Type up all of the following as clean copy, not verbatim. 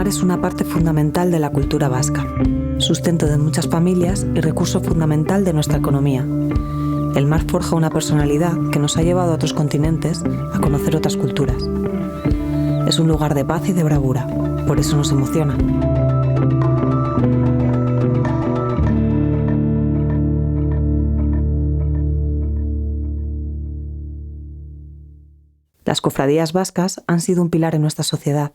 mar es una parte fundamental de la cultura vasca, sustento de muchas familias y recurso fundamental de nuestra economía. El mar forja una personalidad que nos ha llevado a otros continentes a conocer otras culturas. Es un lugar de paz y de bravura, por eso nos emociona. Las cofradías vascas han sido un pilar en nuestra sociedad.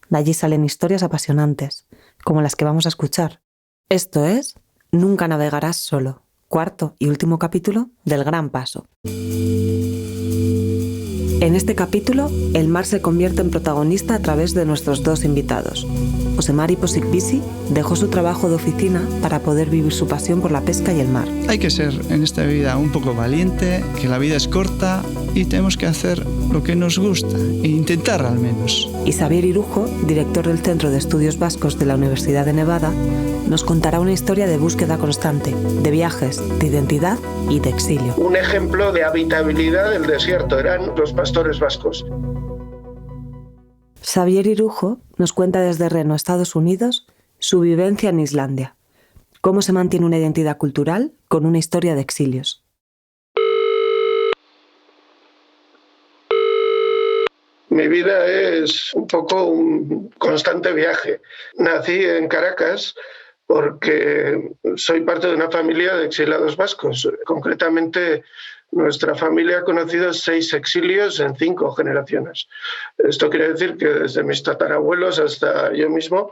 De allí salen historias apasionantes, como las que vamos a escuchar. Esto es Nunca navegarás solo, cuarto y último capítulo del Gran Paso. En este capítulo, el mar se convierte en protagonista a través de nuestros dos invitados. Josemari Posikbisi dejó su trabajo de oficina para poder vivir su pasión por la pesca y el mar. Hay que ser en esta vida un poco valiente, que la vida es corta y tenemos que hacer lo que nos gusta, e intentar al menos. Y Xabier Irujo, director del Centro de Estudios Vascos de la Universidad de Nevada, nos contará una historia de búsqueda constante, de viajes, de identidad y de exilio. Un ejemplo de habitabilidad del desierto eran los pastores vascos. Xabier Irujo nos cuenta desde Reno, Estados Unidos, su vivencia en Islandia. Cómo se mantiene una identidad cultural con una historia de exilios. Mi vida es un poco un constante viaje. Nací en Caracas porque soy parte de una familia de exiliados vascos. Concretamente, nuestra familia ha conocido 6 exilios en 5 generaciones. Esto quiere decir que desde mis tatarabuelos hasta yo mismo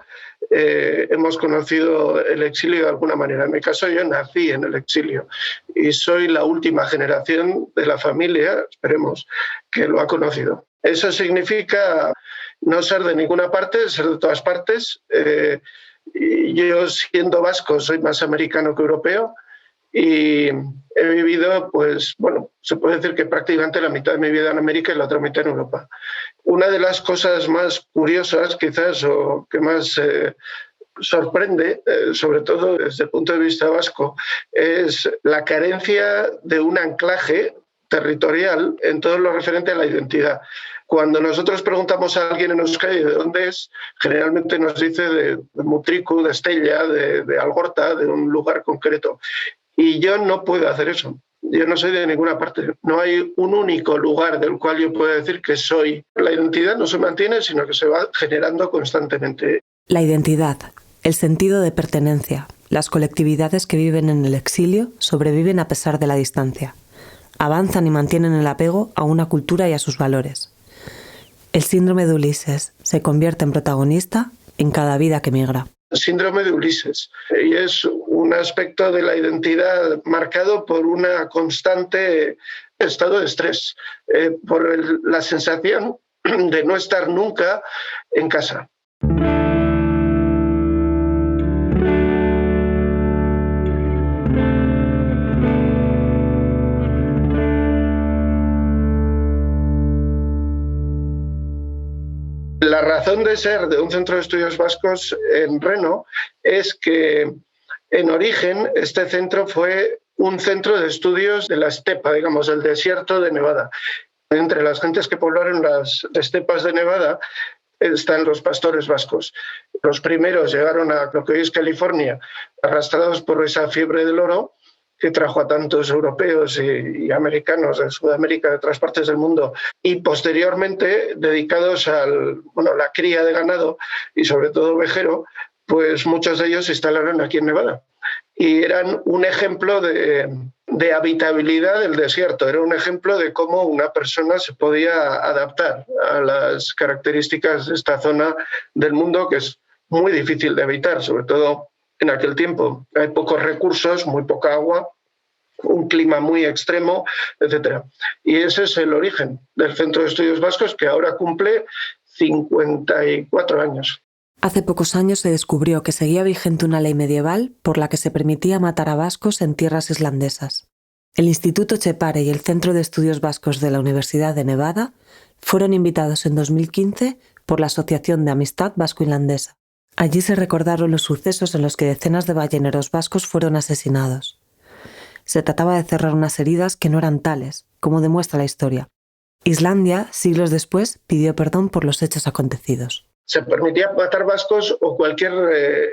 hemos conocido el exilio de alguna manera. En mi caso, yo nací en el exilio y soy la última generación de la familia, esperemos, que lo ha conocido. Eso significa no ser de ninguna parte, ser de todas partes. Yo, siendo vasco, soy más americano que europeo y he vivido, pues, bueno, se puede decir que prácticamente la mitad de mi vida en América y la otra mitad en Europa. Una de las cosas más curiosas, quizás, o que más sorprende, sobre todo desde el punto de vista vasco, es la carencia de un anclaje territorial en todo lo referente a la identidad. Cuando nosotros preguntamos a alguien en Euskadi de dónde es, generalmente nos dice de Mutriku, de Estella, de Algorta, de un lugar concreto. Y yo no puedo hacer eso. Yo no soy de ninguna parte. No hay un único lugar del cual yo pueda decir que soy. La identidad no se mantiene, sino que se va generando constantemente. La identidad, el sentido de pertenencia, las colectividades que viven en el exilio sobreviven a pesar de la distancia. Avanzan y mantienen el apego a una cultura y a sus valores. El síndrome de Ulises se convierte en protagonista en cada vida que migra. El síndrome de Ulises, y es un aspecto de la identidad marcado por una constante estado de estrés, por la sensación de no estar nunca en casa. La razón de ser de un centro de estudios vascos en Reno es que en origen este centro fue un centro de estudios de la estepa, digamos, del desierto de Nevada. Entre las gentes que poblaron las estepas de Nevada están los pastores vascos. Los primeros llegaron a lo que hoy es California, arrastrados por esa fiebre del oro que trajo a tantos europeos y americanos de Sudamérica, de otras partes del mundo, y posteriormente dedicados a la cría de ganado y sobre todo ovejero, pues muchos de ellos se instalaron aquí en Nevada. Y eran un ejemplo de habitabilidad del desierto, era un ejemplo de cómo una persona se podía adaptar a las características de esta zona del mundo que es muy difícil de habitar, sobre todo en aquel tiempo. Hay pocos recursos, muy poca agua, un clima muy extremo, etc. Y ese es el origen del Centro de Estudios Vascos, que ahora cumple 54 años. Hace pocos años se descubrió que seguía vigente una ley medieval por la que se permitía matar a vascos en tierras islandesas. El Instituto Etxepare y el Centro de Estudios Vascos de la Universidad de Nevada fueron invitados en 2015 por la Asociación de Amistad Vasco-Irlandesa. Allí se recordaron los sucesos en los que decenas de balleneros vascos fueron asesinados. Se trataba de cerrar unas heridas que no eran tales, como demuestra la historia. Islandia, siglos después, pidió perdón por los hechos acontecidos. Se permitía matar vascos o cualquier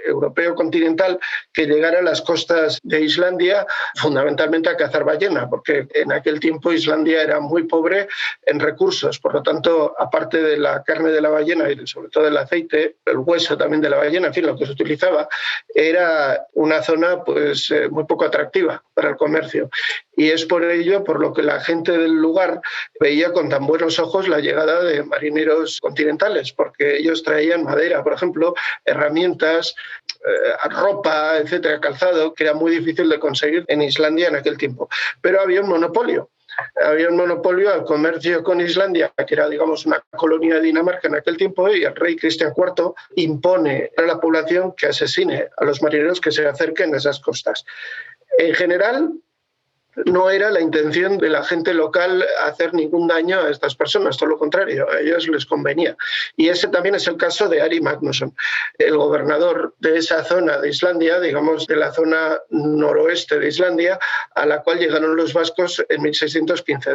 europeo continental que llegara a las costas de Islandia, fundamentalmente a cazar ballena, porque en aquel tiempo Islandia era muy pobre en recursos. Por lo tanto, aparte de la carne de la ballena y sobre todo el aceite, el hueso también de la ballena, en fin, lo que se utilizaba, era una zona pues muy poco atractiva para el comercio. Y es por ello por lo que la gente del lugar veía con tan buenos ojos la llegada de marineros continentales, porque ellos traían madera, por ejemplo, herramientas, ropa, etcétera, calzado, que era muy difícil de conseguir en Islandia en aquel tiempo. Pero había un monopolio. Había un monopolio al comercio con Islandia, que era, digamos, una colonia de Dinamarca en aquel tiempo, y el rey Cristian IV impone a la población que asesine a los marineros que se acerquen a esas costas. En general, no era la intención de la gente local hacer ningún daño a estas personas, todo lo contrario, a ellos les convenía. Y ese también es el caso de Ari Magnusson, el gobernador de esa zona de Islandia, digamos de la zona noroeste de Islandia, a la cual llegaron los vascos en 1615.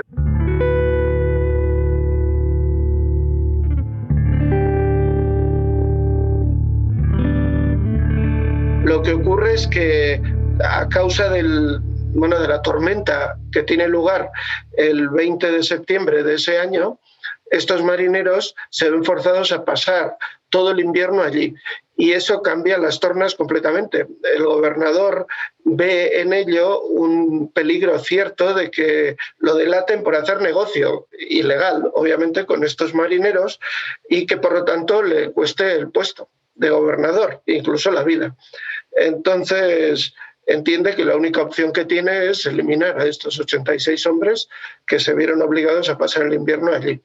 Lo que ocurre es que a causa de la tormenta que tiene lugar el 20 de septiembre de ese año, estos marineros se ven forzados a pasar todo el invierno allí. Y eso cambia las tornas completamente. El gobernador ve en ello un peligro cierto de que lo delaten por hacer negocio ilegal, obviamente, con estos marineros, y que por lo tanto le cueste el puesto de gobernador, incluso la vida. Entonces entiende que la única opción que tiene es eliminar a estos 86 hombres que se vieron obligados a pasar el invierno allí.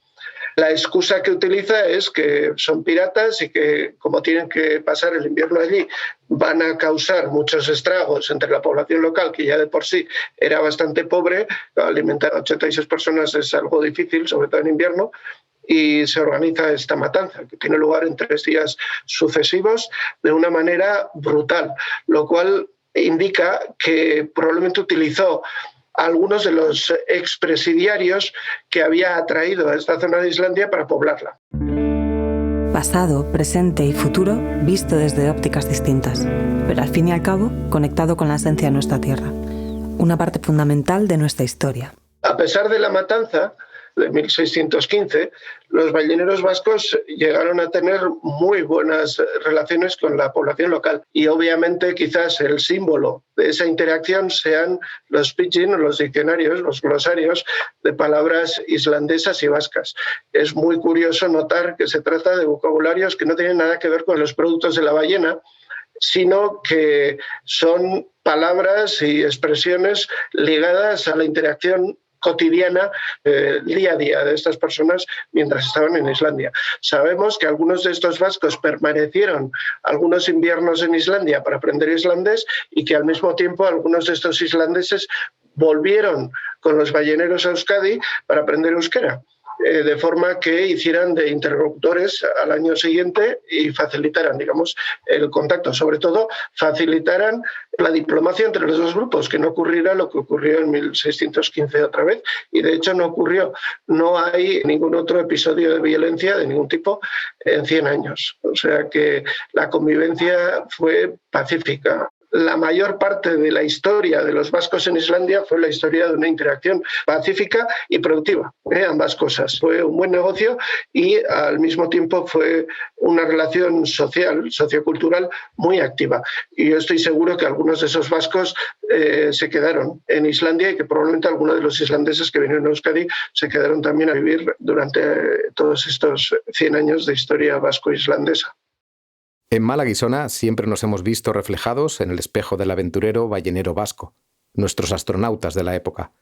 La excusa que utiliza es que son piratas y que, como tienen que pasar el invierno allí, van a causar muchos estragos entre la población local, que ya de por sí era bastante pobre. Alimentar a 86 personas es algo difícil, sobre todo en invierno, y se organiza esta matanza, que tiene lugar en 3 días sucesivos de una manera brutal, lo cual indica que probablemente utilizó a algunos de los expresidiarios que había atraído a esta zona de Islandia para poblarla. Pasado, presente y futuro visto desde ópticas distintas, pero al fin y al cabo conectado con la esencia de nuestra tierra, una parte fundamental de nuestra historia. A pesar de la matanza de 1615, los balleneros vascos llegaron a tener muy buenas relaciones con la población local, y obviamente quizás el símbolo de esa interacción sean los pidgin o los diccionarios, los glosarios de palabras islandesas y vascas. Es muy curioso notar que se trata de vocabularios que no tienen nada que ver con los productos de la ballena, sino que son palabras y expresiones ligadas a la interacción cotidiana, día a día de estas personas mientras estaban en Islandia. Sabemos que algunos de estos vascos permanecieron algunos inviernos en Islandia para aprender islandés, y que al mismo tiempo algunos de estos islandeses volvieron con los balleneros a Euskadi para aprender euskera, de forma que hicieran de interlocutores al año siguiente y facilitaran, digamos, el contacto. Sobre todo, facilitaran la diplomacia entre los dos grupos, que no ocurriera lo que ocurrió en 1615 otra vez, y de hecho no ocurrió. No hay ningún otro episodio de violencia de ningún tipo en 100 años. O sea que la convivencia fue pacífica. La mayor parte de la historia de los vascos en Islandia fue la historia de una interacción pacífica y productiva, ambas cosas. Fue un buen negocio y al mismo tiempo fue una relación social, sociocultural muy activa. Y yo estoy seguro que algunos de esos vascos se quedaron en Islandia, y que probablemente algunos de los islandeses que vinieron a Euskadi se quedaron también a vivir durante todos estos 100 años de historia vasco-islandesa. En Malaguisona siempre nos hemos visto reflejados en el espejo del aventurero ballenero vasco, nuestros astronautas de la época.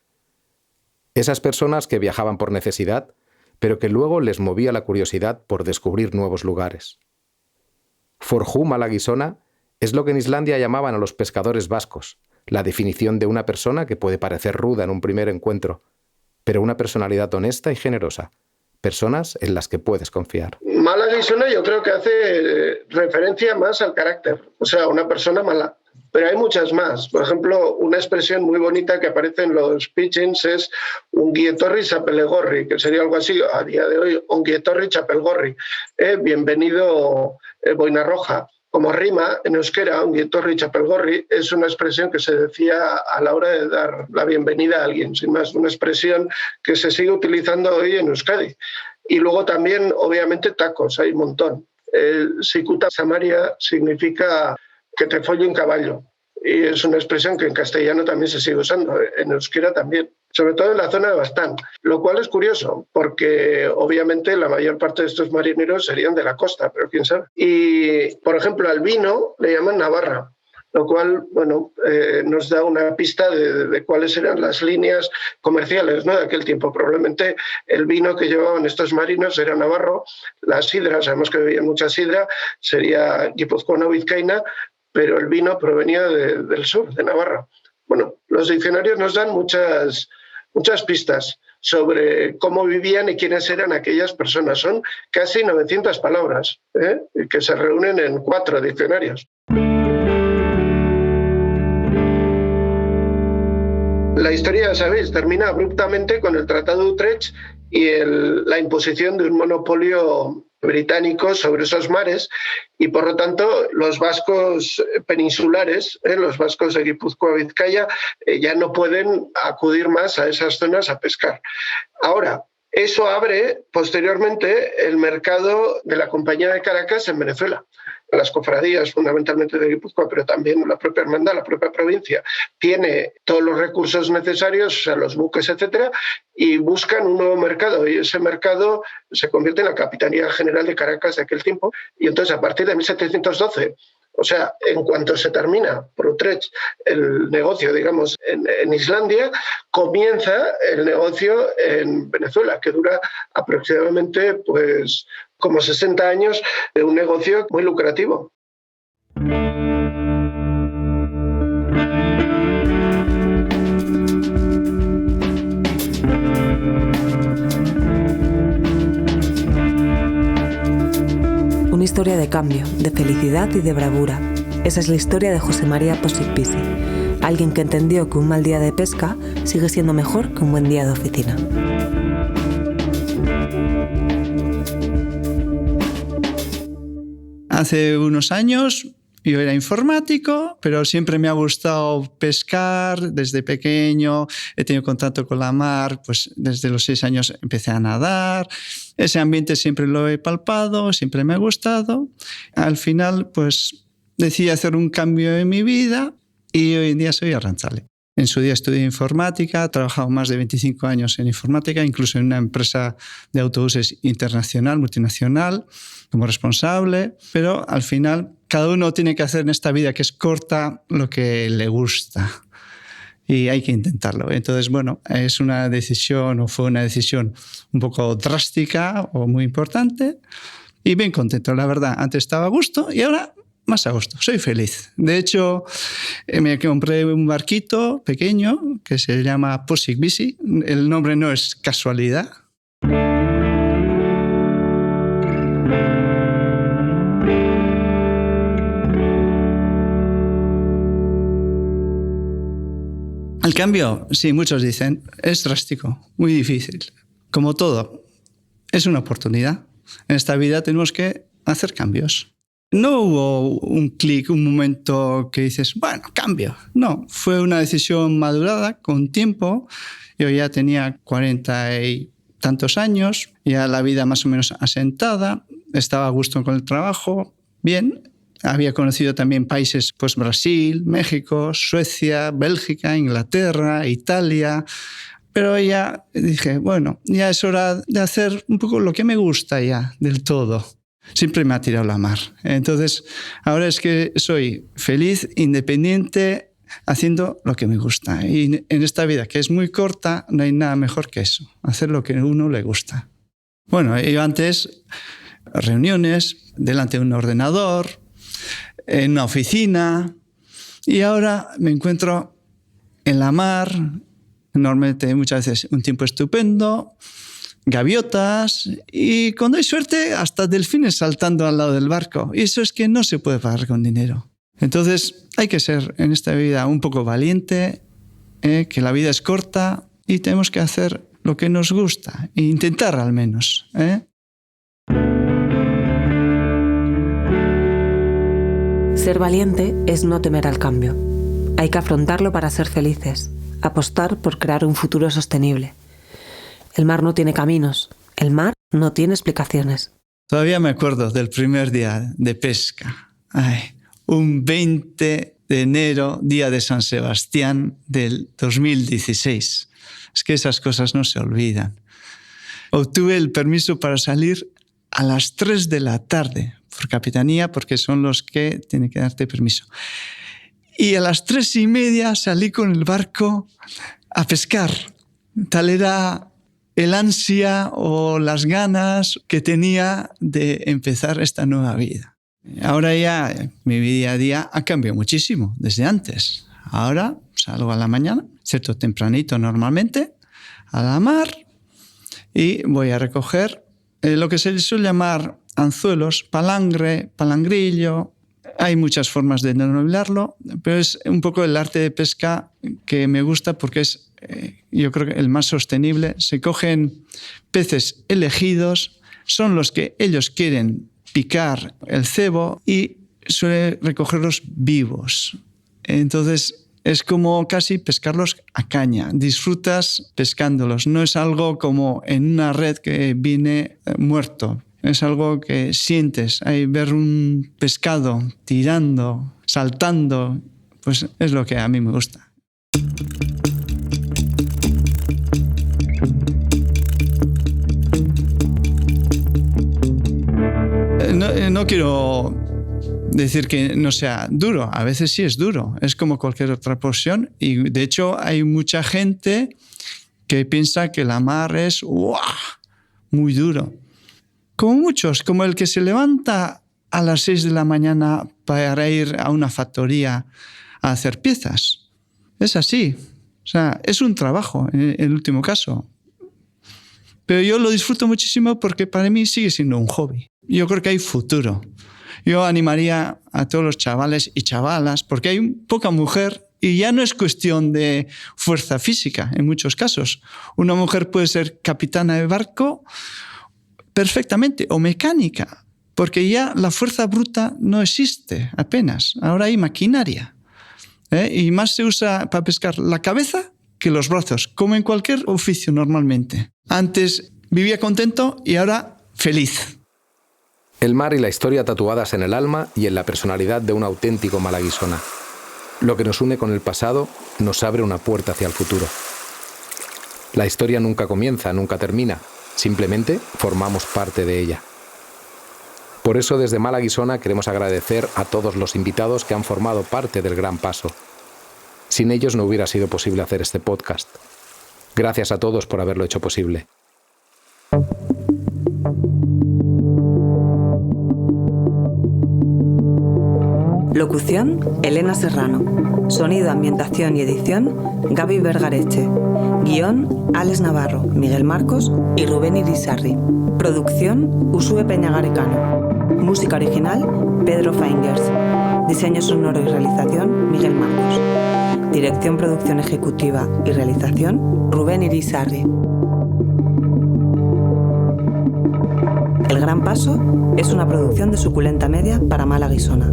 Esas personas que viajaban por necesidad, pero que luego les movía la curiosidad por descubrir nuevos lugares. Forjú Malaguisona es lo que en Islandia llamaban a los pescadores vascos, la definición de una persona que puede parecer ruda en un primer encuentro, pero una personalidad honesta y generosa. Personas en las que puedes confiar. Malaguisona yo creo que hace referencia más al carácter, o sea, una persona mala, Pero hay muchas más. Por ejemplo, una expresión muy bonita que aparece en los pidgins es ongietorri chapelgorri, que sería algo así a día de hoy, ongietorri chapelgorri, bienvenido boina roja. Como rima, en euskera, ongietorri chapelgorri es una expresión que se decía a la hora de dar la bienvenida a alguien, sin más, una expresión que se sigue utilizando hoy en Euskadi. Y luego también, obviamente, tacos, hay un montón. Sikuta Samaria significa que te folle un caballo. Y es una expresión que en castellano también se sigue usando, en euskera también, sobre todo en la zona de Baztán, lo cual es curioso, porque obviamente la mayor parte de estos marineros serían de la costa, pero quién sabe. Y, por ejemplo, al vino le llaman Navarra, lo cual, bueno, nos da una pista de cuáles eran las líneas comerciales, ¿no?, de aquel tiempo. Probablemente el vino que llevaban estos marinos era navarro, la sidra, sabemos que bebían mucha sidra, sería guipuzcoana o vizcaína, pero el vino provenía del sur, de Navarra. Bueno, los diccionarios nos dan muchas pistas sobre cómo vivían y quiénes eran aquellas personas. Son casi 900 palabras, que se reúnen en 4 diccionarios. La historia, ya sabéis, termina abruptamente con el Tratado de Utrecht y la imposición de un monopolio británico sobre esos mares, y por lo tanto los vascos peninsulares, los vascos de Guipúzcoa, Vizcaya, ya no pueden acudir más a esas zonas a pescar. Ahora, eso abre posteriormente el mercado de la Compañía de Caracas en Venezuela. Las cofradías, fundamentalmente de Guipúzcoa, pero también la propia hermandad, la propia provincia, tiene todos los recursos necesarios, o sea, los buques, etcétera, y buscan un nuevo mercado, y ese mercado se convierte en la Capitanía General de Caracas de aquel tiempo. Y entonces, a partir de 1712, o sea, en cuanto se termina por Utrecht el negocio, digamos, en Islandia, comienza el negocio en Venezuela, que dura aproximadamente, pues, como 60 años de un negocio muy lucrativo. Una historia de cambio, de felicidad y de bravura. Esa es la historia de José María Posic Pisi, alguien que entendió que un mal día de pesca sigue siendo mejor que un buen día de oficina. Hace unos años yo era informático, pero siempre me ha gustado pescar desde pequeño. He tenido contacto con la mar, pues desde los 6 años empecé a nadar. Ese ambiente siempre lo he palpado, siempre me ha gustado. Al final, pues decidí hacer un cambio en mi vida y hoy en día soy arrantzale. En su día estudié informática, he trabajado más de 25 años en informática, incluso en una empresa de autobuses internacional, multinacional, como responsable, pero al final cada uno tiene que hacer en esta vida, que es corta, lo que le gusta. Y hay que intentarlo. Entonces, bueno, es una decisión, o fue una decisión un poco drástica o muy importante, y bien contento, la verdad. Antes estaba a gusto y ahora más a gusto, soy feliz. De hecho, me compré un barquito pequeño que se llama Posic Pisi. El nombre no es casualidad. El cambio, sí, muchos dicen, es drástico, muy difícil. Como todo, es una oportunidad. En esta vida tenemos que hacer cambios. No hubo un clic, un momento que dices, bueno, cambio. No, fue una decisión madurada con tiempo. Yo ya tenía 40 y tantos años, ya la vida más o menos asentada, estaba a gusto con el trabajo, bien. Había conocido también países, pues Brasil, México, Suecia, Bélgica, Inglaterra, Italia. Pero ya dije, bueno, ya es hora de hacer un poco lo que me gusta ya del todo. Siempre me ha tirado la mar. Entonces, ahora es que soy feliz, independiente, haciendo lo que me gusta. Y en esta vida, que es muy corta, no hay nada mejor que eso, hacer lo que a uno le gusta. Bueno, yo antes, reuniones, delante de un ordenador, en una oficina, y ahora me encuentro en la mar, normalmente muchas veces un tiempo estupendo, gaviotas y cuando hay suerte hasta delfines saltando al lado del barco. Y eso es que no se puede pagar con dinero. Entonces hay que ser en esta vida un poco valiente, que la vida es corta y tenemos que hacer lo que nos gusta, e intentar al menos. Ser valiente es no temer al cambio. Hay que afrontarlo para ser felices, apostar por crear un futuro sostenible. El mar no tiene caminos, el mar no tiene explicaciones. Todavía me acuerdo del primer día de pesca. Un 20 de enero, día de San Sebastián del 2016. Es que esas cosas no se olvidan. Obtuve el permiso para salir a las 3 de la tarde por capitanía, porque son los que tienen que darte permiso. Y a las 3:30 salí con el barco a pescar. Tal era el ansia o las ganas que tenía de empezar esta nueva vida. Ahora ya mi día a día ha cambiado muchísimo desde antes. Ahora salgo a la mañana, cierto tempranito normalmente, a la mar y voy a recoger lo que se suele llamar anzuelos, palangre, palangrillo. Hay muchas formas de denominarlo, pero es un poco el arte de pesca que me gusta porque es, yo creo que el más sostenible. Se cogen peces elegidos, son los que ellos quieren picar el cebo y suele recogerlos vivos. Entonces es como casi pescarlos a caña. Disfrutas pescándolos. No es algo como en una red que viene muerto. Es algo que sientes. Ahí ver un pescado tirando, saltando, pues es lo que a mí me gusta. No quiero decir que no sea duro. A veces sí es duro. Es como cualquier otra profesión. Y de hecho hay mucha gente que piensa que la mar es muy duro. Como muchos, como el que se levanta a las 6 de la mañana para ir a una factoría a hacer piezas. Es así. O sea, es un trabajo en el último caso. Pero yo lo disfruto muchísimo porque para mí sigue siendo un hobby. Yo creo que hay futuro. Yo animaría a todos los chavales y chavalas, porque hay poca mujer y ya no es cuestión de fuerza física en muchos casos. Una mujer puede ser capitana de barco perfectamente o mecánica, porque ya la fuerza bruta no existe apenas. Ahora hay maquinaria. Y más se usa para pescar la cabeza que los brazos, como en cualquier oficio normalmente. Antes vivía contento y ahora feliz. El mar y la historia tatuadas en el alma y en la personalidad de un auténtico malaguisona. Lo que nos une con el pasado nos abre una puerta hacia el futuro. La historia nunca comienza, nunca termina. Simplemente formamos parte de ella. Por eso desde Malaguisona queremos agradecer a todos los invitados que han formado parte del Gran Paso. Sin ellos no hubiera sido posible hacer este podcast. Gracias a todos por haberlo hecho posible. Locución, Elena Serrano. Sonido, ambientación y edición, Gaby Vergareche. Guión, Alex Navarro, Miguel Marcos y Rubén Irisarri. Producción, Usue Peñagarecano. Música original, Pedro Faingers. Diseño sonoro y realización, Miguel Marcos. Dirección, producción ejecutiva y realización, Rubén Irisarri. El Gran Paso es una producción de Suculenta Media para Malaguisona.